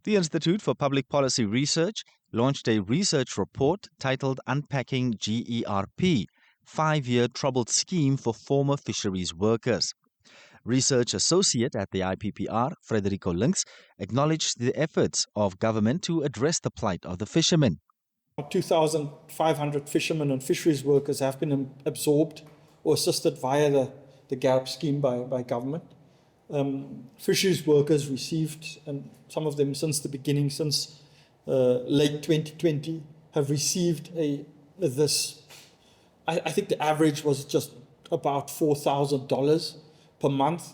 The Institute for Public Policy Research launched a research report titled Unpacking GERP, 5-year troubled scheme for former fisheries workers. Research associate at the IPPR, Frederico Links, acknowledged the efforts of government to address the plight of the fishermen. 2,500 fishermen and fisheries workers have been absorbed or assisted via the GERP scheme by government. Fisheries workers received, and some of them since the beginning, since late 2020, have received this. I think the average was just about $4,000 per month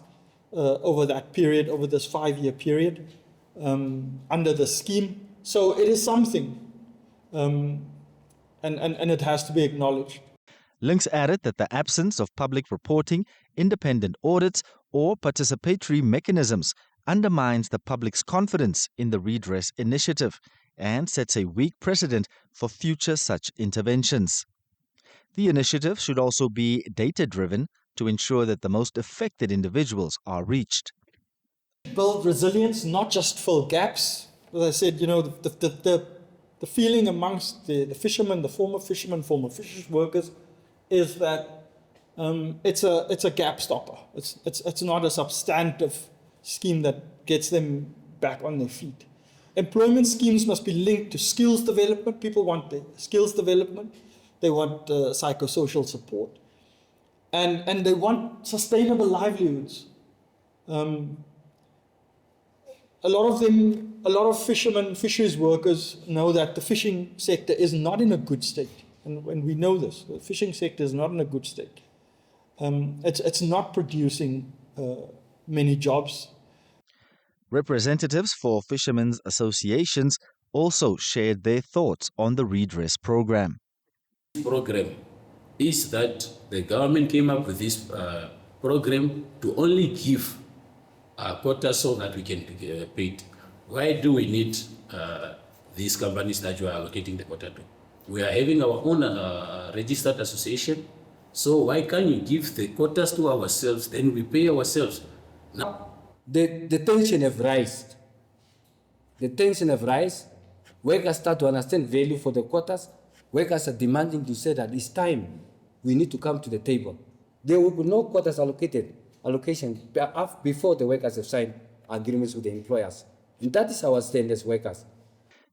over that period, over this 5-year period, under the scheme. So it is something, and it has to be acknowledged. Links added that the absence of public reporting, independent audits, or participatory mechanisms undermines the public's confidence in the redress initiative and sets a weak precedent for future such interventions. The initiative should also be data-driven to ensure that the most affected individuals are reached. Build resilience, not just fill gaps. As I said, the feeling amongst the fishermen, the former fishermen, former fisheries workers, is that it's a gap stopper. It's not a substantive scheme that gets them back on their feet. Employment schemes must be linked to skills development. People want the skills development. They want psychosocial support. And they want sustainable livelihoods. A lot of fishermen, fisheries workers know that the fishing sector is not in a good state. And we know this. The fishing sector is not in a good state. It's not producing many jobs. Representatives for fishermen's associations also shared their thoughts on the redress program. This program is that the government came up with this program to only give quotas so that we can be paid. Why do we need these companies that you are allocating the quota to? We are having our own registered association, so why can't we give the quotas to ourselves, then we pay ourselves? Now, the tension have risen. The tension have risen. Workers start to understand value for the quotas. Workers are demanding to say that it's time. We need to come to the table. There will be no quotas allocation before the workers have signed agreements with the employers. And that is our stand as workers.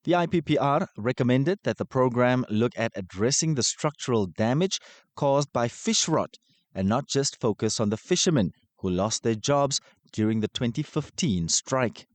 The IPPR recommended that the program look at addressing the structural damage caused by fish rot and not just focus on the fishermen who lost their jobs during the 2015 strike.